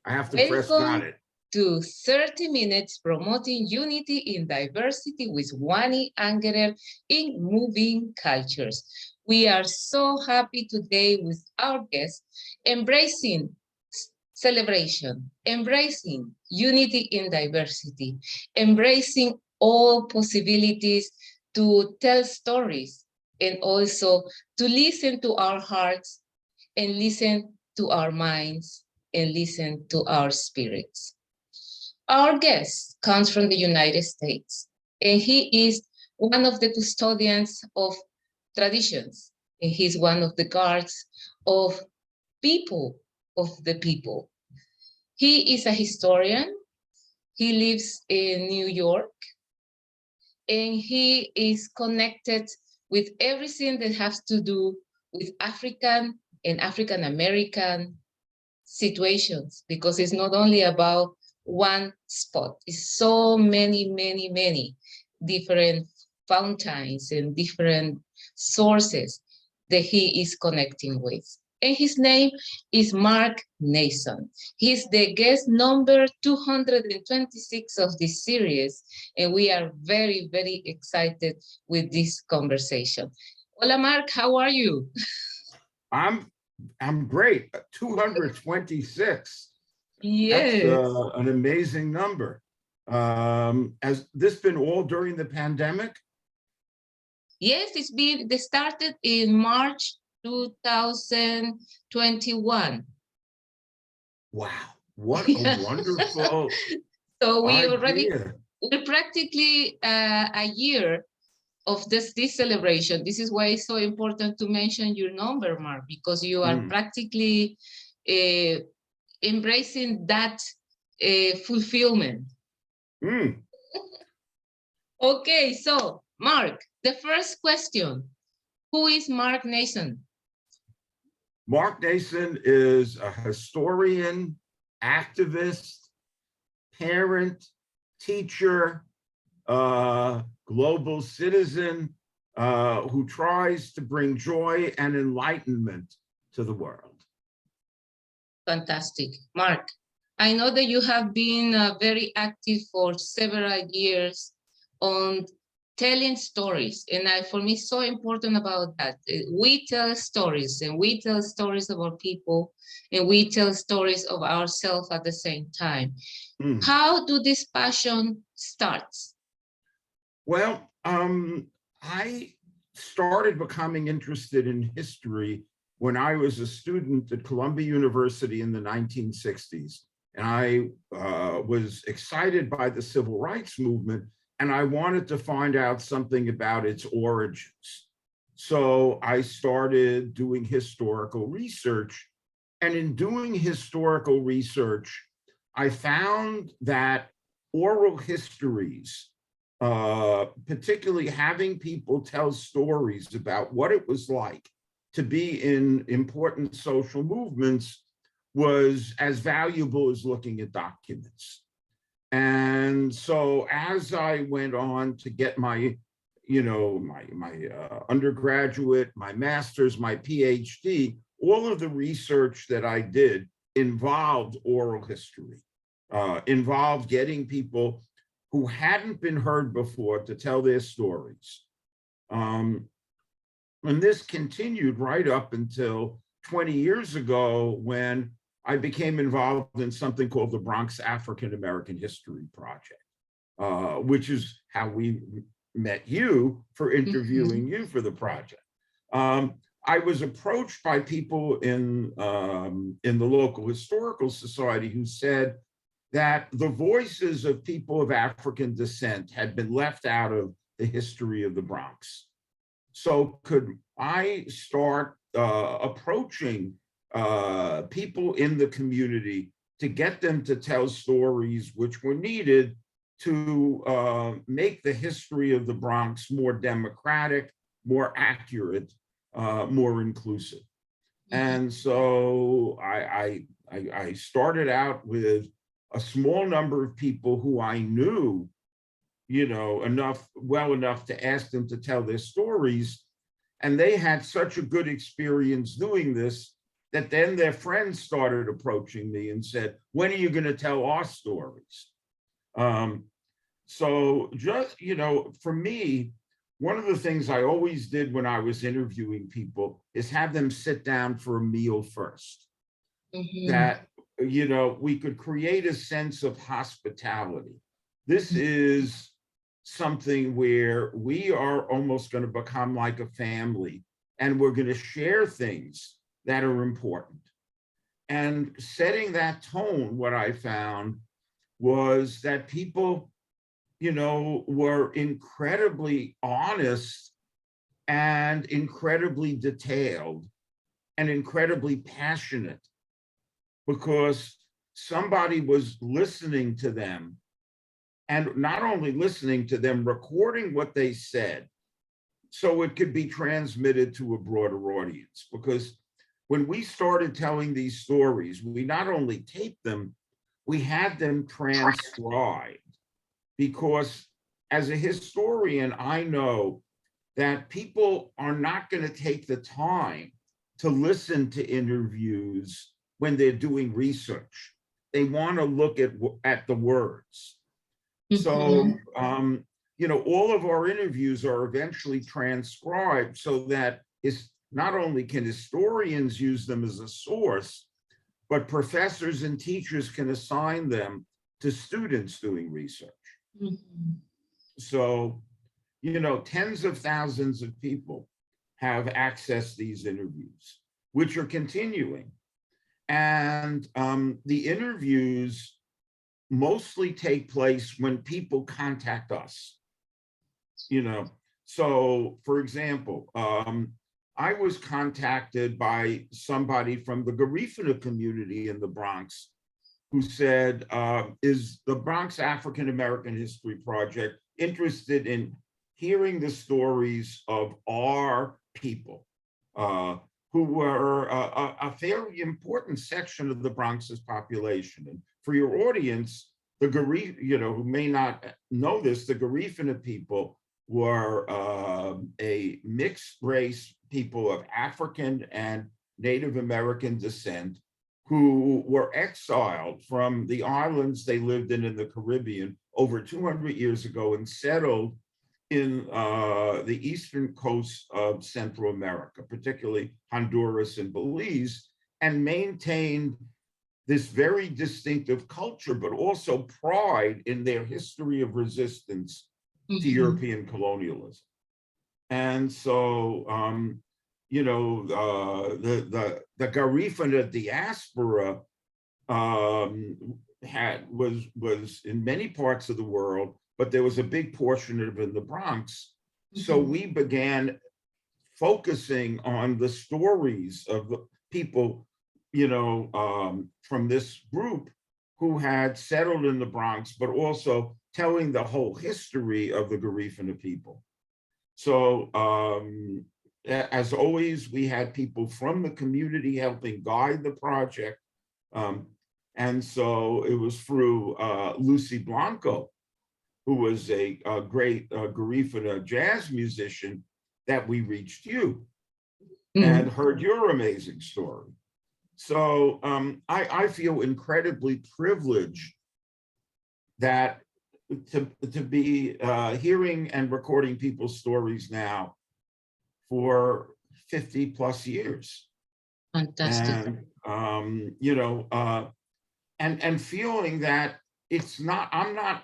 I have to press got Welcome it. to 30 Minutes Promoting Unity in Diversity with Wani Angerer in Moving Cultures. We are so happy today with our guest, embracing celebration, embracing unity in diversity, embracing all possibilities to tell stories and also to listen to our hearts and listen to our minds and listen to our spirits. Our guest comes from the United States, and he is one of the custodians of traditions, and he's one of the guards of people of the people. He is a historian. He lives in New York, and he is connected with everything that has to do with African and African American situations, because it's not only about one spot. It's so many different fountains and different sources that he is connecting with. And his name is Mark Naison. He's the guest number 226 of this series, and we are very very with this conversation. Hola, Mark, how are you? I'm great. 226. Yes. That's an amazing number. Has this been all during the pandemic? Yes, they started in March 2021. Wow, what a wonderful So we're practically a year of this celebration. This is why it's so important to mention your number, Mark, because you are practically embracing that fulfillment. Okay, so Mark, the first question, who is Mark Naison? Mark Naison is a historian, activist, parent, teacher, global citizen who tries to bring joy and enlightenment to the world. Fantastic. Mark, I know that you have been very active for several years on telling stories, and for me it's so important about that. We tell stories, and we tell stories about people, and we tell stories of ourselves at the same time. How do this passion start? Well, I started becoming interested in history when I was a student at Columbia University in the 1960s. And I was excited by the civil rights movement, and I wanted to find out something about its origins. So I started doing historical research. And in doing historical research, I found that oral histories, particularly having people tell stories about what it was like to be in important social movements, was as valuable as looking at documents. And so as I went on to get my undergraduate, my master's, my Ph.D., all of the research that I did involved oral history, involved getting people who hadn't been heard before to tell their stories. And this continued right up until 20 years ago, when I became involved in something called the Bronx African American History Project, which is how we met you for interviewing you for the project. I was approached by people in the local historical society who said that the voices of people of African descent had been left out of the history of the Bronx. So could I start approaching people in the community to get them to tell stories which were needed to make the history of the Bronx more democratic, more accurate, more inclusive. And so I started out with a small number of people who I knew, well enough to ask them to tell their stories. And they had such a good experience doing this that then their friends started approaching me and said, when are you going to tell our stories? So just, for me, one of the things I always did when I was interviewing people is have them sit down for a meal first. That, we could create a sense of hospitality. This is something where we are almost going to become like a family, and we're going to share things that are important. And setting that tone, what I found was that people, were incredibly honest and incredibly detailed and incredibly passionate, because somebody was listening to them, and not only listening to them, recording what they said so it could be transmitted to a broader audience. Because when we started telling these stories, we not only taped them, we had them transcribed. Because as a historian, I know that people are not going to take the time to listen to interviews when they're doing research. They want to look at the words. So, all of our interviews are eventually transcribed so that not only can historians use them as a source, but professors and teachers can assign them to students doing research. So, tens of thousands of people have accessed these interviews, which are continuing. And the interviews mostly take place when people contact us. So for example, I was contacted by somebody from the Garifuna community in the Bronx who said, is the Bronx African American History Project interested in hearing the stories of our people, who were a fairly important section of the Bronx's population. And for your audience, the who may not know this, the Garifuna people were a mixed race people of African and Native American descent who were exiled from the islands they lived in the Caribbean over 200 years ago and settled in the eastern coast of Central America, particularly Honduras and Belize, and maintained this very distinctive culture, but also pride in their history of resistance to European colonialism. And so, the Garifuna diaspora was in many parts of the world, but there was a big portion of it in the Bronx. So we began focusing on the stories of the people, from this group who had settled in the Bronx, but also telling the whole history of the Garifuna people. So as always, we had people from the community helping guide the project. And so it was through Lucy Blanco, who was a great Garifuna jazz musician, that we reached you and heard your amazing story. So I feel incredibly privileged that to be hearing and recording people's stories now for 50 plus years. Fantastic. And feeling that I'm not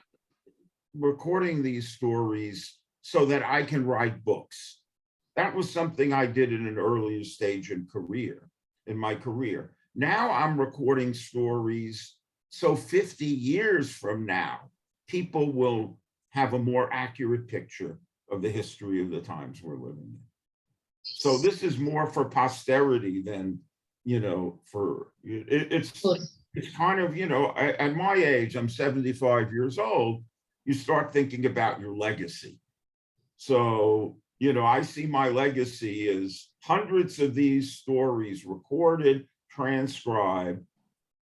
recording these stories so that I can write books. That was something I did in an earlier stage in my career. Now I'm recording stories so 50 years from now, people will have a more accurate picture of the history of the times we're living in. So this is more for posterity than, it's kind of, at my age, I'm 75 years old, you start thinking about your legacy. So, I see my legacy as hundreds of these stories recorded, transcribed,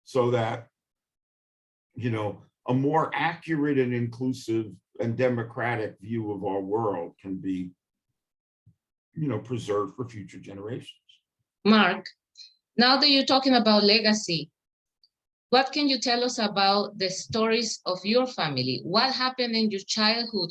so that, a more accurate and inclusive and democratic view of our world can be, preserved for future generations. Mark, Now that you're talking about legacy, what can you tell us about the stories of your family? What happened in your childhood?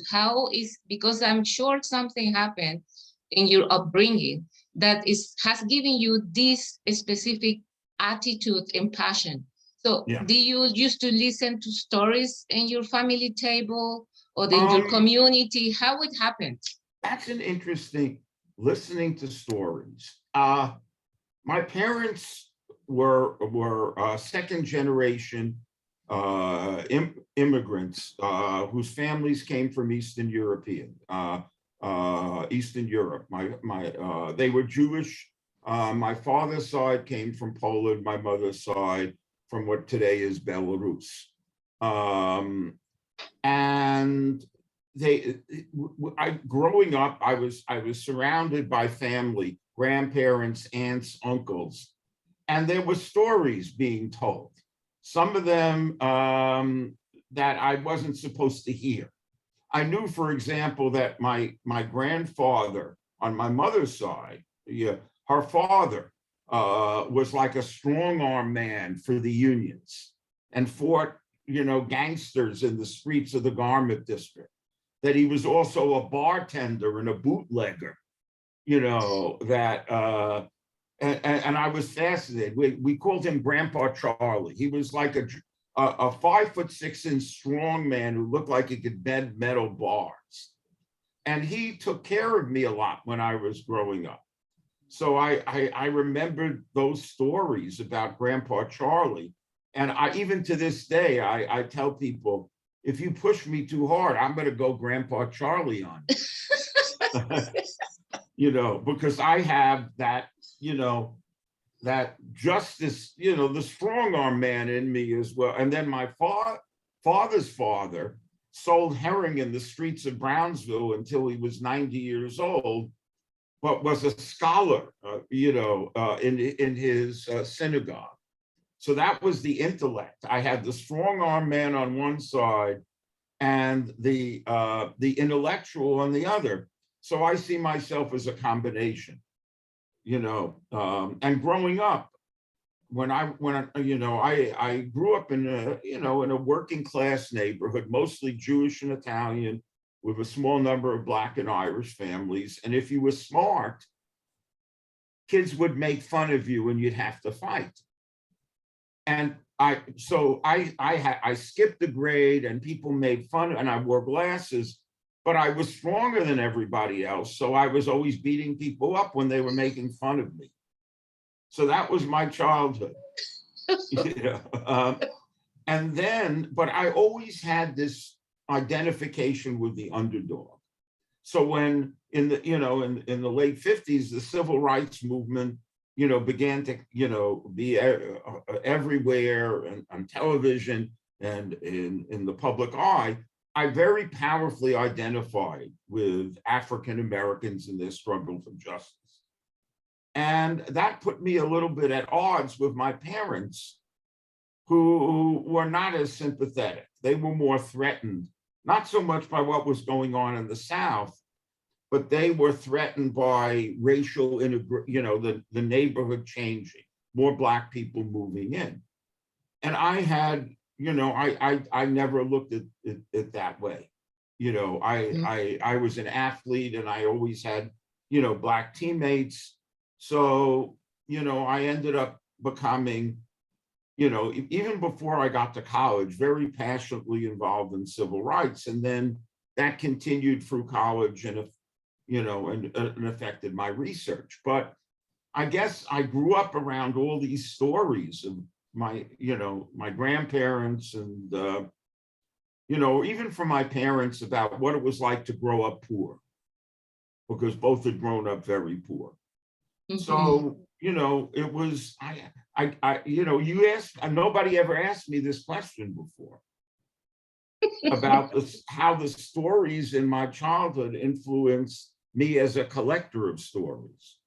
Because I'm sure something happened in your upbringing that has given you this specific attitude and passion. So Yeah. do you used to listen to stories in your family table or in your Um, community? How it happened? that's an interesting listening to stories. My parents were second generation immigrants whose families came from Eastern Europe. They were Jewish. My father's side came from Poland. My mother's side from what today is Belarus. And growing up, I was surrounded by family, grandparents, aunts, uncles, and there were stories being told. Some of them that I wasn't supposed to hear. I knew, for example, that my grandfather on my mother's side, yeah, her father was like a strong arm man for the unions and fought, gangsters in the streets of the garment district. That he was also a bartender and a bootlegger, and I was fascinated. We called him Grandpa Charlie. He was like a 5'6" strong man who looked like he could bend metal bars. And he took care of me a lot when I was growing up. So I remembered those stories about Grandpa Charlie. And even to this day, I tell people, if you push me too hard, I'm going to go Grandpa Charlie on you. Because I have that, that justice, the strong arm man in me as well. And then my father's father sold herring in the streets of Brownsville until he was 90 years old, but was a scholar, in his synagogue. So that was the intellect. I had the strong arm man on one side and the intellectual on the other. So I see myself as a combination, and growing up, when I grew up in a working class neighborhood, mostly Jewish and Italian, with a small number of Black and Irish families. And if you were smart, kids would make fun of you and you'd have to fight. And I skipped a grade and people made fun, and I wore glasses, but I was stronger than everybody else. So I was always beating people up when they were making fun of me. So that was my childhood. And then, but I always had this identification with the underdog. So when in the late 50s, the civil rights movement, began to, be everywhere and on television and in the public eye, I very powerfully identified with African Americans in their struggle for justice. And that put me a little bit at odds with my parents, who were not as sympathetic. They were more threatened, not so much by what was going on in the South, but they were threatened by racial, the neighborhood changing, more Black people moving in. And I had, I never looked at it that way. I was an athlete and I always had, Black teammates. So, I ended up becoming, even before I got to college, very passionately involved in civil rights. And then that continued through college and affected my research. But I guess I grew up around all these stories of my grandparents and, even from my parents about what it was like to grow up poor, because both had grown up very poor. Mm-hmm. So, it was, you asked, nobody ever asked me this question before about how the stories in my childhood influenced me as a collector of stories.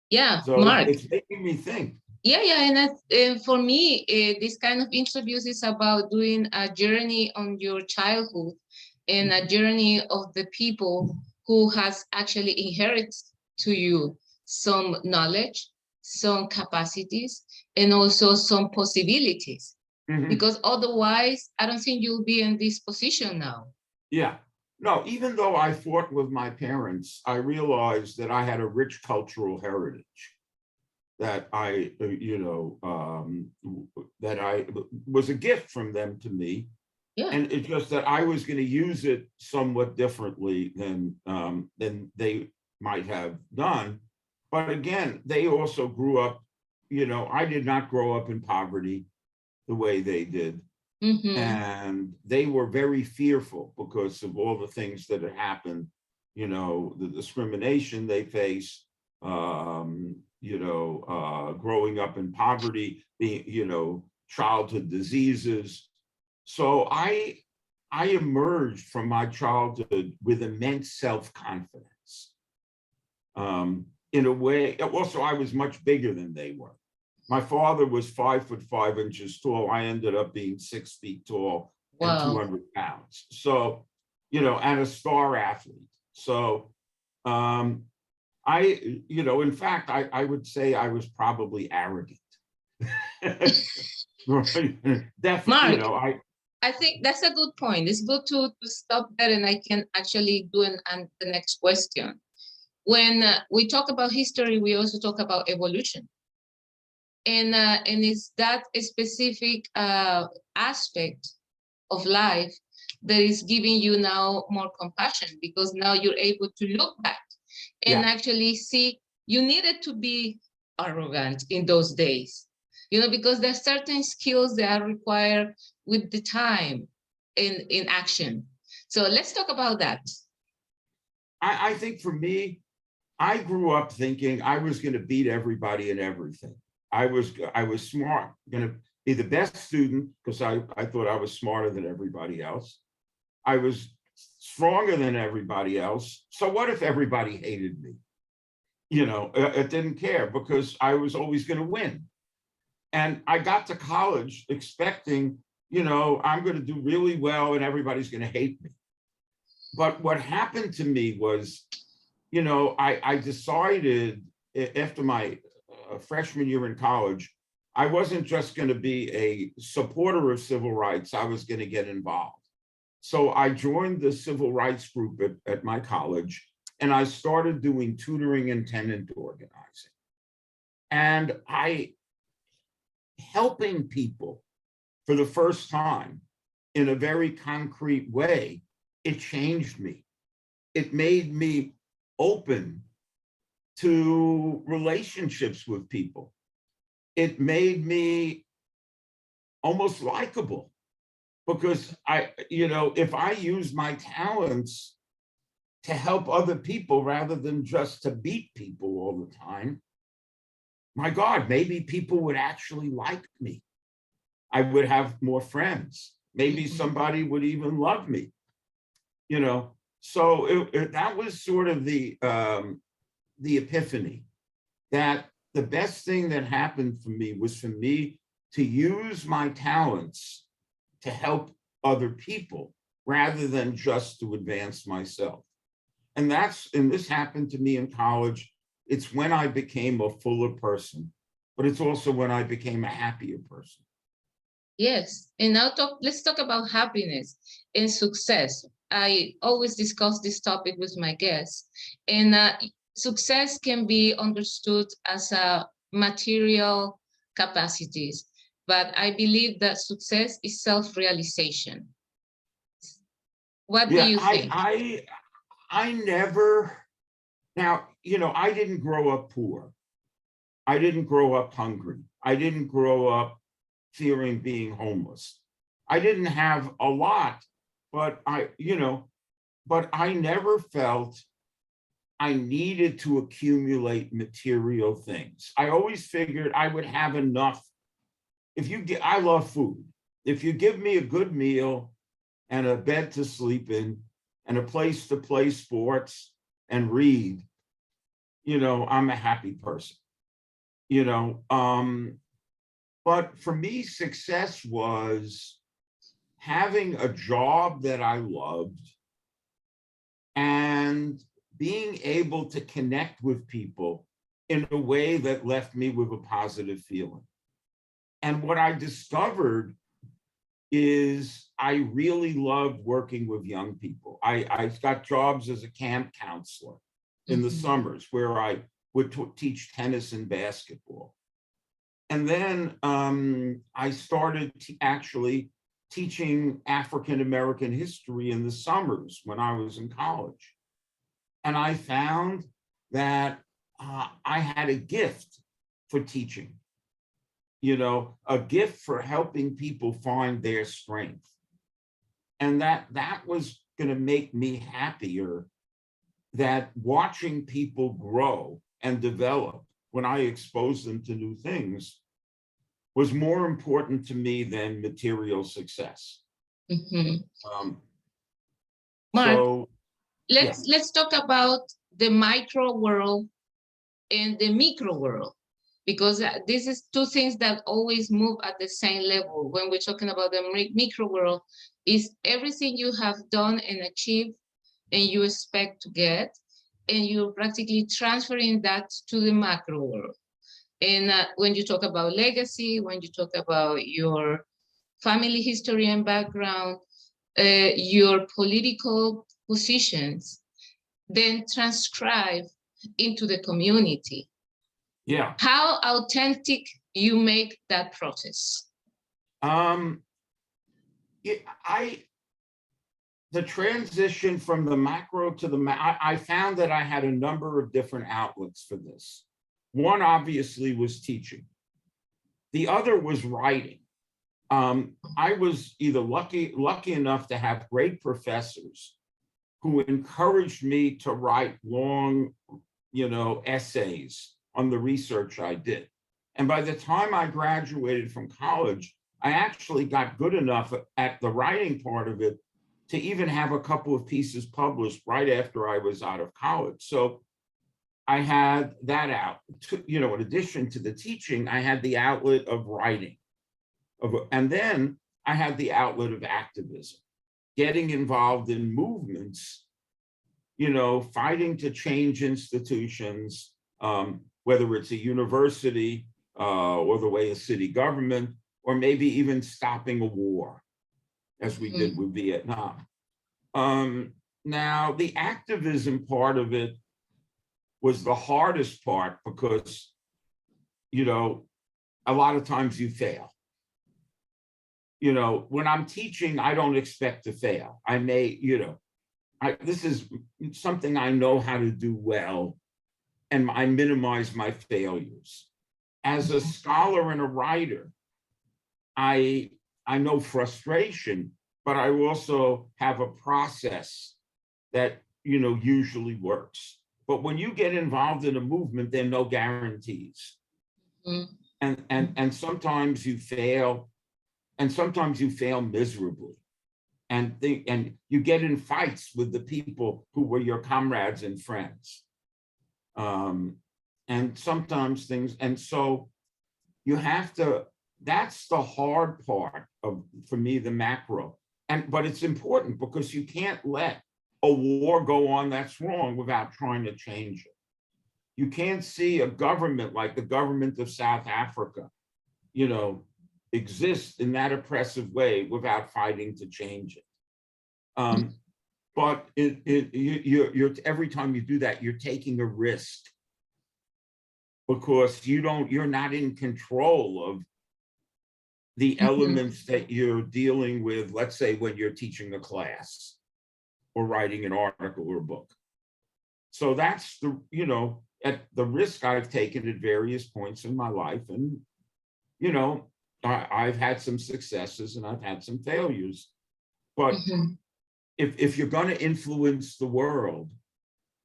Yeah, so Mark. It's making me think. Yeah, and for me, this kind of interviews is about doing a journey on your childhood and a journey of the people who has actually inherited to you some knowledge, some capacities, and also some possibilities. Mhm. Because otherwise, I don't think you'll be in this position now. Yeah. No, even though I fought with my parents, I realized that I had a rich cultural heritage that that I was a gift from them to me. Yeah. And it's just that I was going to use it somewhat differently than they might have done. But again, they also grew up, I did not grow up in poverty the way they did. Mm-hmm. And they were very fearful because of all the things that had happened, the discrimination they face, growing up in poverty, childhood diseases. So I emerged from my childhood with immense self-confidence. In a way, also I was much bigger than they were. My father was 5'5" tall. I ended up being 6 feet tall and Wow. 200 pounds. So, and a star athlete. So in fact, I would say I was probably arrogant. Definitely, Mark, I think that's a good point. It's good to stop there, and I can actually do the next question. When we talk about history, we also talk about evolution. And it's that specific aspect of life that is giving you now more compassion, because now you're able to look back and yeah. actually see you needed to be arrogant in those days, because there are certain skills that are required with the time in action. So let's talk about that. I think for me, I grew up thinking I was going to beat everybody in everything. I was smart, going to be the best student because I thought I was smarter than everybody else. I was stronger than everybody else. So what if everybody hated me? It didn't care because I was always going to win. And I got to college expecting, I'm going to do really well and everybody's going to hate me. But what happened to me was, I decided after my freshman year in college, I wasn't just going to be a supporter of civil rights. I was going to get involved. So I joined the civil rights group at my college, and I started doing tutoring and tenant organizing. And helping people for the first time in a very concrete way, it changed me. It made me open to relationships with people. It made me almost likable because if I use my talents to help other people rather than just to beat people all the time, my God, maybe people would actually like me. I would have more friends. Maybe somebody would even love me, So that was sort of the epiphany that the best thing that happened for me was for me to use my talents to help other people rather than just to advance myself. And this happened to me in college. It's when I became a fuller person, but it's also when I became a happier person. Yes, and now let's talk about happiness and success. I always discuss this topic with my guests, and success can be understood as a material capacities, but I believe that success is self-realization. What do Yeah, you think? I never, now, I didn't grow up poor. I didn't grow up hungry. I didn't grow up fearing being homeless. I didn't have a lot, but I never felt I needed to accumulate material things. I always figured I would have enough. I love food. If you give me a good meal and a bed to sleep in and a place to play sports and read, I'm a happy person, but for me, success was having a job that I loved and being able to connect with people in a way that left me with a positive feeling. And what I discovered is I really loved working with young people. I got jobs as a camp counselor in the summers where I would teach tennis and basketball. And then I started actually teaching African-American history in the summers when I was in college. And I found that I had a gift for teaching, you know, a gift for helping people find their strength. And that was going to make me happier, that watching people grow and develop when I exposed them to new things was more important to me than material success. Mark, So yeah. let's talk about the micro world and the micro world, because this is two things that always move at the same level. When we're talking about the micro world, is everything you have done and achieved and you expect to get, and you're practically transferring that to the macro world. And when you talk about legacy, when you talk about your family history and background, your political positions, then transcribe into the community. Yeah. How authentic you make that process? The transition from the macro to the I found that I had a number of different outlets for this. One obviously was teaching. The other was writing. I was either lucky enough to have great professors who encouraged me to write long, essays on the research I did. And by the time I graduated from college, I actually got good enough at the writing part of it to even have a couple of pieces published right after I was out of college. So I had that out. In addition to the teaching, I had the outlet of writing. And then I had the outlet of activism, getting involved in movements, fighting to change institutions, whether it's a university or the way a city government, or maybe even stopping a war, as we did with Vietnam. Now, the activism part of it was the hardest part because, a lot of times you fail. When I'm teaching, I don't expect to fail. I may, this is something I know how to do well, and I minimize my failures. As a scholar and a writer, I know frustration, but I also have a process that, usually works. But when you get involved in a movement, there are no guarantees. And sometimes you fail, and sometimes you fail miserably. And you get in fights with the people who were your comrades and friends. And sometimes things, and so you have to, that's the hard part for me, the macro. But it's important because you can't let a war go on that's wrong without trying to change it. You can't see a government like the government of South Africa, exist in that oppressive way without fighting to change it. But you're every time you do that, you're taking a risk because you're not in control of the elements that you're dealing with, let's say when you're teaching a class or writing an article or a book. So that's at the risk I've taken at various points in my life. And, I've had some successes and I've had some failures. But if you're going to influence the world,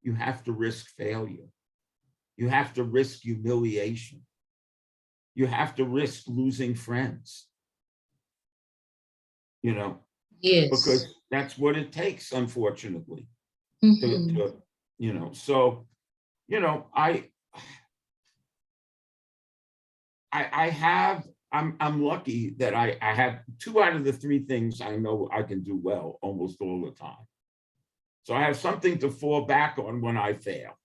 you have to risk failure. You have to risk humiliation. You have to risk losing friends, Yes. Because that's what it takes, unfortunately. I'm lucky that I have 2 out of the 3 things I know I can do well almost all the time. So I have something to fall back on when I fail.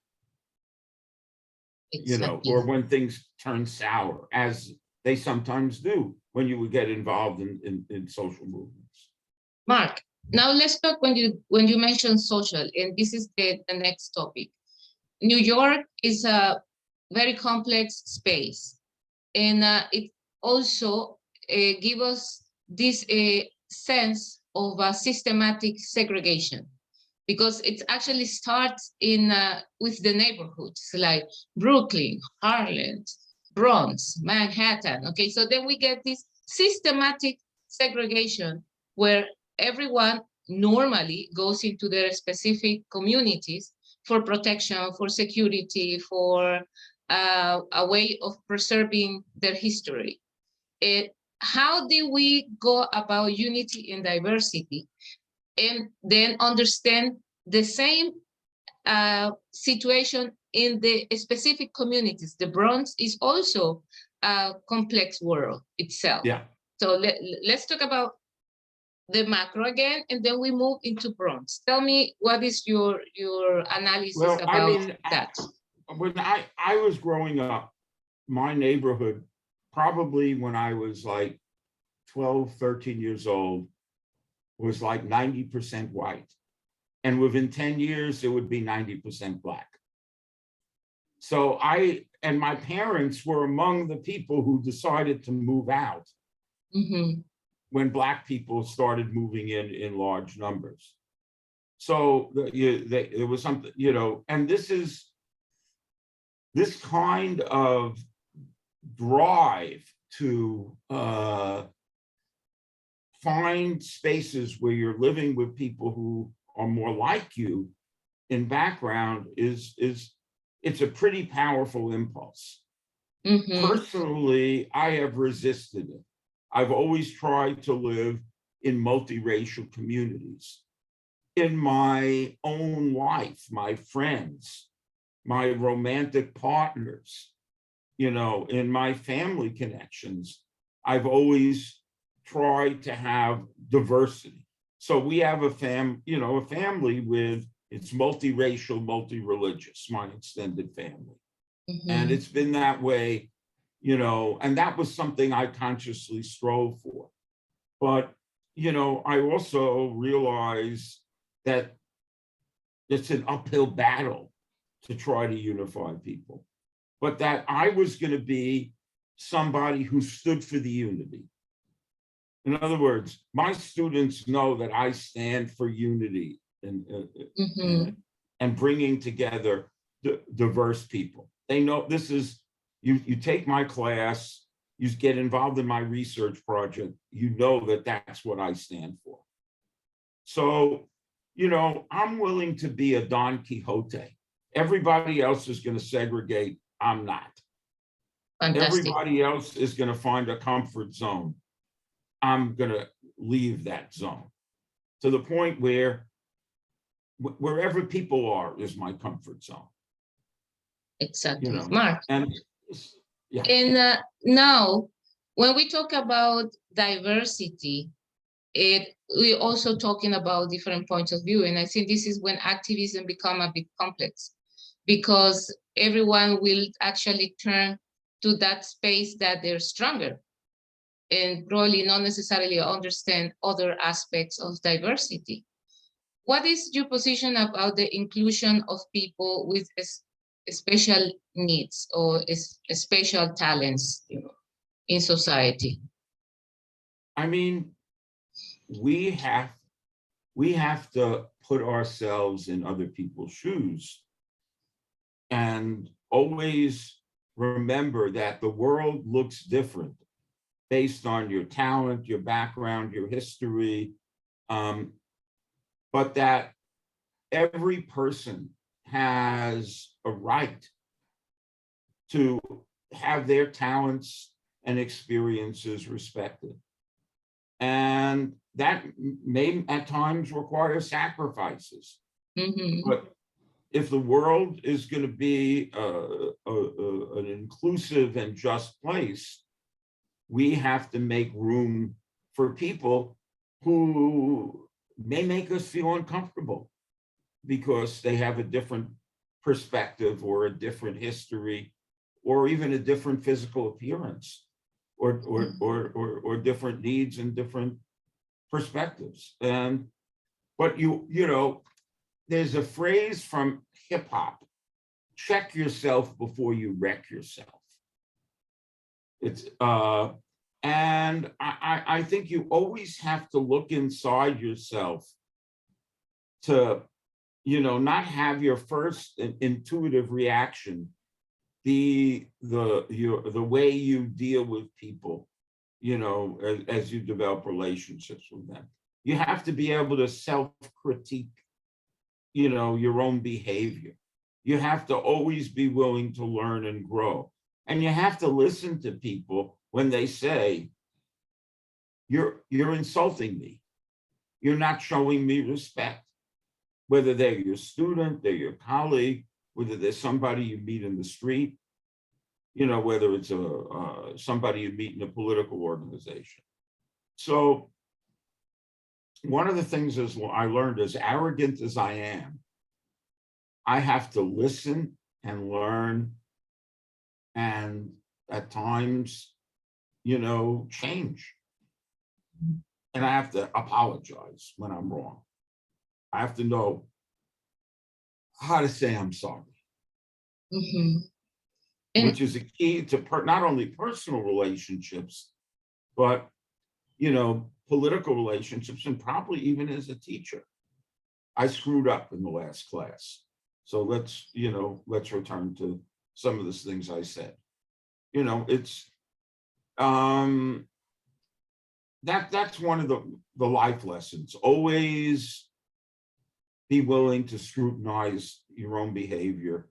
Exactly. Or when things turn sour, as they sometimes do when you would get involved in social movements. Mark, now let's talk when you mention social, and this is the next topic. New York is a very complex space, and it also gives us this sense of systematic segregation, because it actually starts with the neighborhoods like Brooklyn, Harlem, Bronx, Manhattan. Okay, so then we get this systematic segregation where everyone normally goes into their specific communities for protection, for security, for a way of preserving their history. How do we go about unity and diversity and then understand the same situation in the specific communities? The Bronx is also a complex world itself. Yeah. So let's talk about the macro again, and then we move into Bronx. Tell me, what is your analysis about that? When I was growing up, my neighborhood, probably when I was like 12, 13 years old, was like 90% white. And within 10 years, it would be 90% Black. So my parents were among the people who decided to move out when Black people started moving in large numbers. So there was something, and this kind of drive to find spaces where you're living with people who are more like you in background it's a pretty powerful impulse. Personally, I have resisted it. I've always tried to live in multiracial communities. In my own life, my friends, my romantic partners, in my family connections, I've always tried to have diversity. So we have a family with, it's multiracial, multi-religious, my extended family. And it's been that way, and that was something I consciously strove for. But, I also realize that it's an uphill battle to try to unify people, but that I was going to be somebody who stood for the unity. In other words, my students know that I stand for unity and bringing together diverse people. They know this is, you take my class, you get involved in my research project, you know that that's what I stand for. So, I'm willing to be a Don Quixote. Everybody else is going to segregate. I'm not. Fantastic. Everybody else is going to find a comfort zone. I'm going to leave that zone to the point where wherever people are is my comfort zone. Exactly, Mark. And yeah. And now, when we talk about diversity, we're also talking about different points of view. And I think this is when activism become a bit complex, because everyone will actually turn to that space that they're stronger and probably not necessarily understand other aspects of diversity. What is your position about the inclusion of people with special needs or special talents, in society? I mean, we have to put ourselves in other people's shoes and always remember that the world looks different based on your talent, your background, your history, but that every person has a right to have their talents and experiences respected. And that may at times require sacrifices. But if the world is going to be an inclusive and just place, we have to make room for people who may make us feel uncomfortable because they have a different perspective or a different history or even a different physical appearance. or different needs and different perspectives. But you know, there's a phrase from hip hop: check yourself before you wreck yourself. It's and I think you always have to look inside yourself to, you know, not have your first intuitive reaction be the way you deal with people, you know, as you develop relationships with them. You have to be able to self-critique, you know, your own behavior. You have to always be willing to learn and grow. And you have to listen to people when they say, you're insulting me. You're not showing me respect. Whether they're your student, they're your colleague, whether there's somebody you meet in the street, you know, whether it's somebody you meet in a political organization. So one of the things is I learned, as arrogant as I am, I have to listen and learn, and at times, you know, change. And I have to apologize when I'm wrong. I have to know how to say I'm sorry. Which is a key to not only personal relationships, but, you know, political relationships, and probably even as a teacher. I screwed up in the last class. So let's return to some of the things I said. You know, it's that's one of the life lessons. Always be willing to scrutinize your own behavior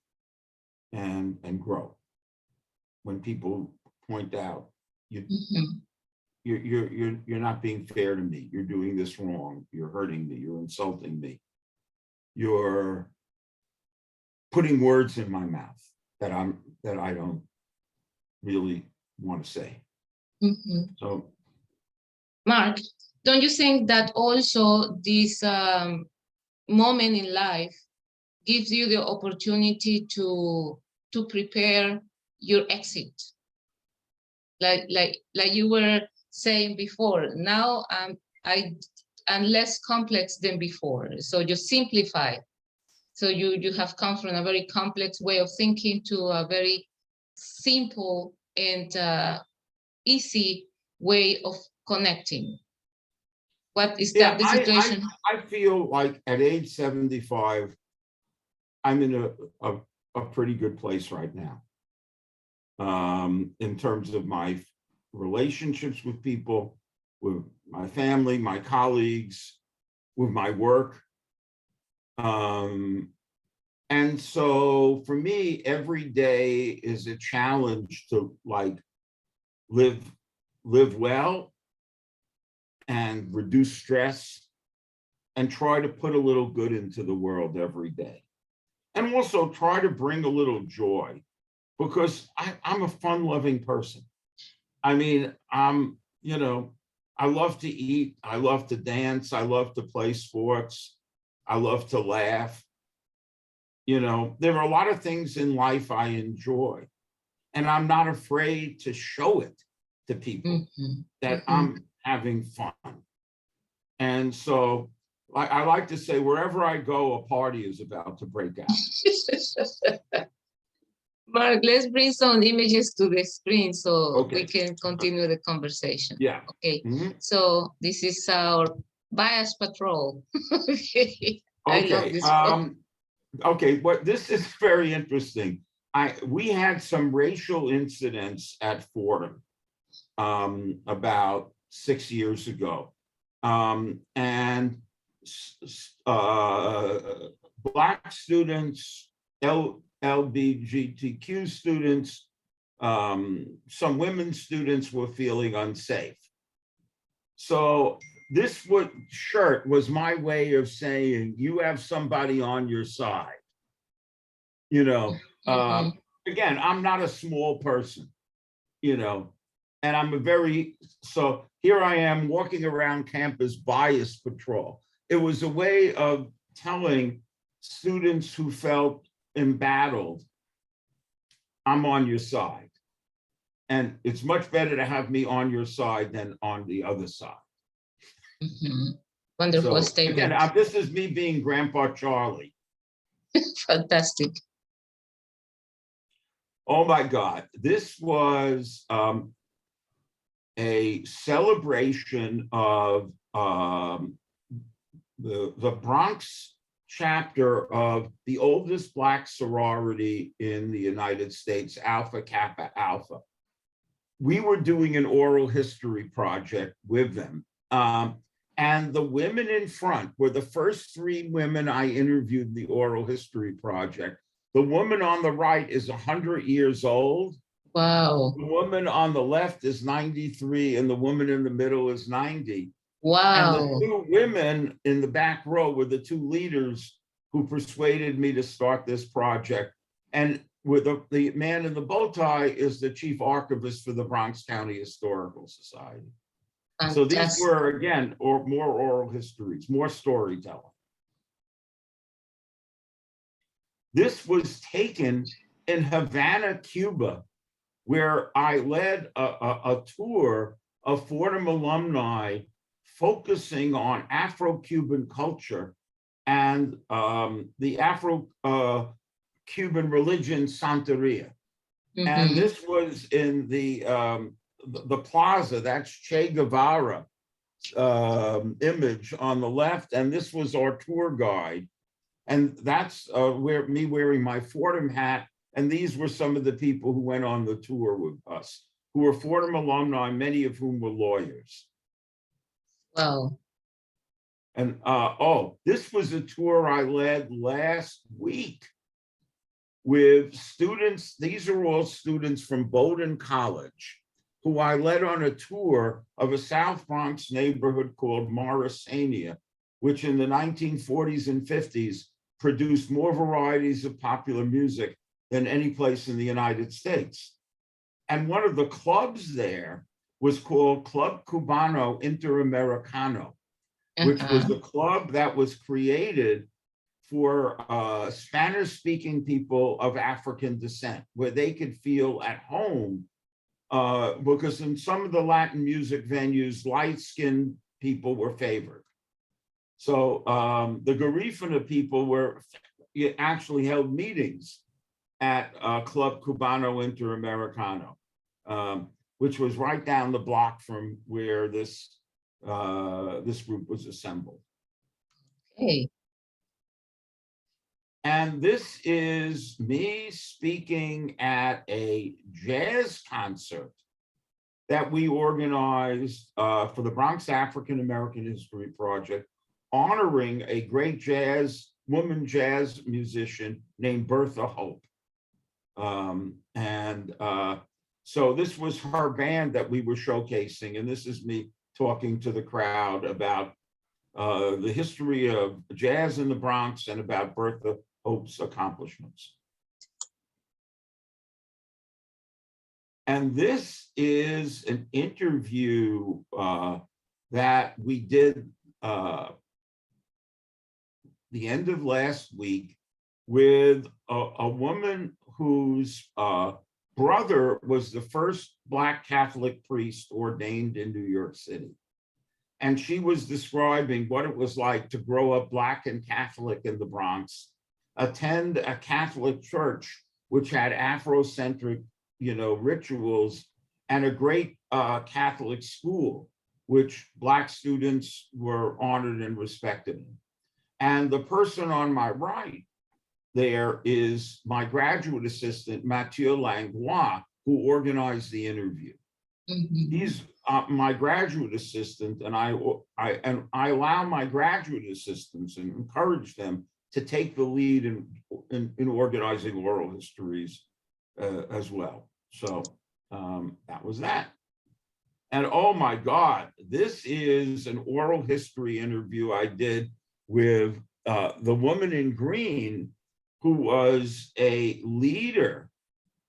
and grow. When people point out you're not being fair to me, you're doing this wrong, you're hurting me, you're insulting me, you're putting words in my mouth that I don't really want to say. So, Mark, don't you think that also this moment in life gives you the opportunity to prepare your exit? Like you were saying before, now I'm less complex than before. So you simplify. So you have come from a very complex way of thinking to a very simple and easy way of connecting. What is that the situation? I feel like at age 75, I'm in a pretty good place right now. In terms of my relationships with people, with my family, my colleagues, with my work. And so for me, every day is a challenge to like live well and reduce stress and try to put a little good into the world every day. And also try to bring a little joy, because I'm a fun-loving person. I mean, you know, I love to eat, I love to dance, I love to play sports, I love to laugh. You know, there are a lot of things in life I enjoy, and I'm not afraid to show it to people that I'm having fun. And so I like to say, wherever I go, a party is about to break out. Mark, let's bring some images to the screen so we can continue the conversation. Yeah. Okay. So this is our bias patrol. Okay. I love this one. Okay, but this is very interesting. We had some racial incidents at Fordham about 6 years ago. And Black students, LGBTQ students, some women students were feeling unsafe. So this shirt was my way of saying, you have somebody on your side. You know, again, I'm not a small person, you know, and so here I am walking around campus bias patrol. It was a way of telling students who felt embattled, I'm on your side. And it's much better to have me on your side than on the other side. Wonderful So again, statement. this is me being Grandpa Charlie. Fantastic. Oh my God, this was a celebration of the Bronx chapter of the oldest Black sorority in the United States, Alpha Kappa Alpha. We were doing an oral history project with them. And the women in front were the first 3 women I interviewed in the oral history project. The woman on the right is 100 years old. Wow. The woman on the left is 93, and the woman in the middle is 90. And the Wow. 2 women in the back row were the 2 leaders who persuaded me to start this project. And with the man in the bow tie is the chief archivist for the Bronx County Historical Society. So these Fantastic. were, again, more oral histories, more storytelling. This was taken in Havana, Cuba, where I led a tour of Fordham alumni focusing on Afro-Cuban culture and the Afro-Cuban religion Santeria. And this was in the plaza, that's Che Guevara image on the left, and this was our tour guide. And that's me wearing my Fordham hat. And these were some of the people who went on the tour with us, who were Fordham alumni, many of whom were lawyers. Wow. And this was a tour I led last week with students. These are all students from Bowdoin College, who I led on a tour of a South Bronx neighborhood called Morrisania, which in the 1940s and 50s produced more varieties of popular music than any place in the United States. And one of the clubs there was called Club Cubano Interamericano, which was a club that was created for Spanish-speaking people of African descent, where they could feel at home, because in some of the Latin music venues, light-skinned people were favored. So the Garifuna people actually held meetings at Club Cubano Interamericano, which was right down the block from where this group was assembled. Okay. And this is me speaking at a jazz concert that we organized for the Bronx African American History Project, honoring a great woman jazz musician named Bertha Hope. So this was her band that we were showcasing, and this is me talking to the crowd about the history of jazz in the Bronx and about Bertha Hope's accomplishments. And this is an interview that we did the end of last week with a woman whose brother was the first Black Catholic priest ordained in New York City. And she was describing what it was like to grow up Black and Catholic in the Bronx, attend a Catholic church, which had Afrocentric, rituals, and a great Catholic school, which Black students were honored and respected in. And the person on my right there is my graduate assistant, Mathieu Langlois, who organized the interview. He's my graduate assistant, and I allow my graduate assistants and encourage them to take the lead in organizing oral histories as well. So that was that. And oh my God, this is an oral history interview I did with the woman in green, who was a leader,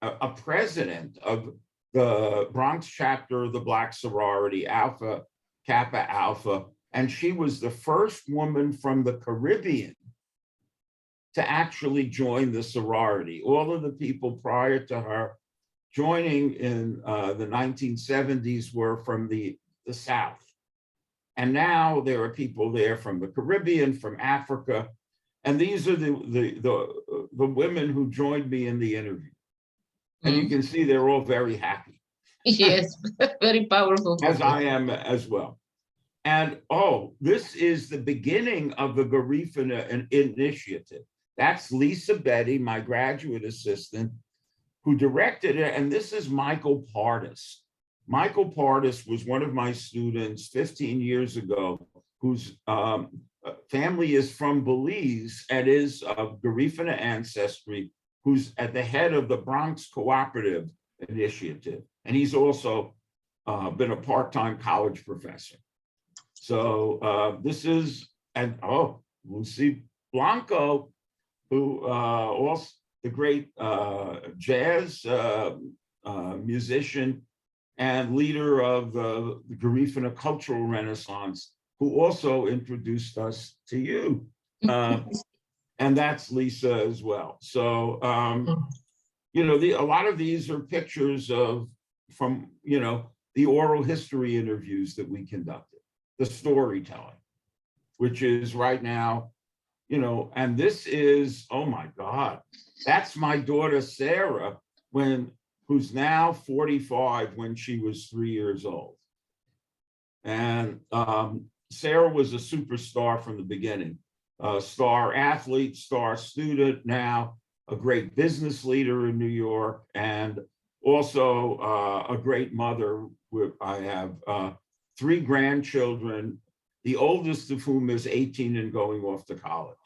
a president of the Bronx chapter of the Black sorority, Alpha Kappa Alpha. And she was the first woman from the Caribbean to actually join the sorority. All of the people prior to her joining in the 1970s were from the South. And now there are people there from the Caribbean, from Africa. And these are the women who joined me in the interview. And you can see they're all very happy. Yes, very powerful. As I am as well. And oh, this is the beginning of the Garifuna initiative. That's Lisa Betty, my graduate assistant, who directed it. And this is Michael Pardis. Michael Pardis was one of my students 15 years ago, whose family is from Belize and is of Garifuna ancestry, who's at the head of the Bronx Cooperative Initiative. And he's also been a part-time college professor. So this is, and oh, Lucy Blanco, who also the great jazz musician and leader of the Garifuna Cultural Renaissance, who also introduced us to you. And that's Lisa as well. So, you know, a lot of these are pictures from, you know, the oral history interviews that we conducted, the storytelling, which is right now, you know, and this is, oh my God, that's my daughter, Sarah, who's now 45 when she was 3 years old. And Sarah was a superstar from the beginning, star athlete, star student, now a great business leader in New York, and also a great mother. I have 3 grandchildren, the oldest of whom is 18 and going off to college.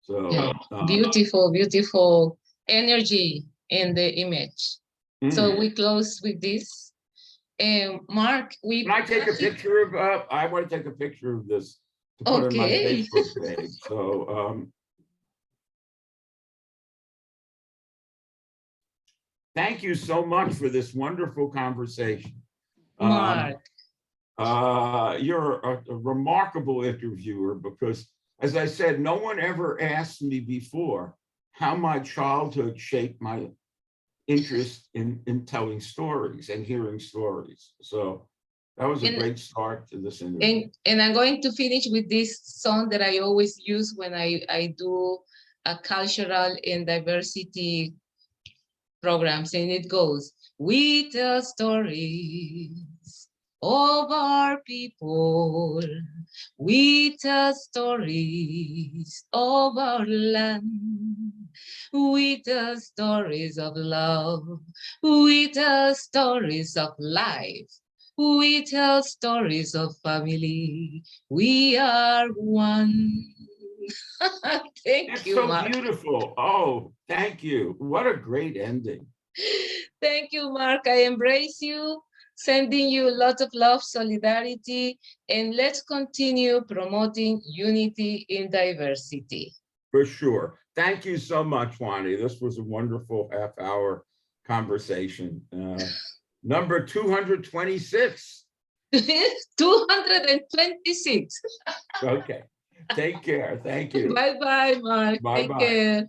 So yeah. Beautiful, beautiful energy in the image. So we close with this. Mark, can I take a picture of, I want to take a picture of this to put on my Facebook page. So, thank you so much for this wonderful conversation. Mark. You're a remarkable interviewer because, as I said, no one ever asked me before how my childhood shaped my interest in telling stories and hearing stories. So that was a great start to this interview. And I'm going to finish with this song that I always use when I do a cultural and diversity programs, and it goes, we tell stories of our people, we tell stories of our land, we tell stories of love, we tell stories of life, we tell stories of family, we are one. Thank you, so Mark. Beautiful. Oh, thank you. What a great ending. Thank you, Mark. I embrace you, sending you a lot of love, solidarity, and let's continue promoting unity in diversity. For sure. Thank you so much, Wani. This was a wonderful half-hour conversation. Number 226. 226. Okay. Take care. Thank you. Bye-bye, Mark. Bye-bye. Take care.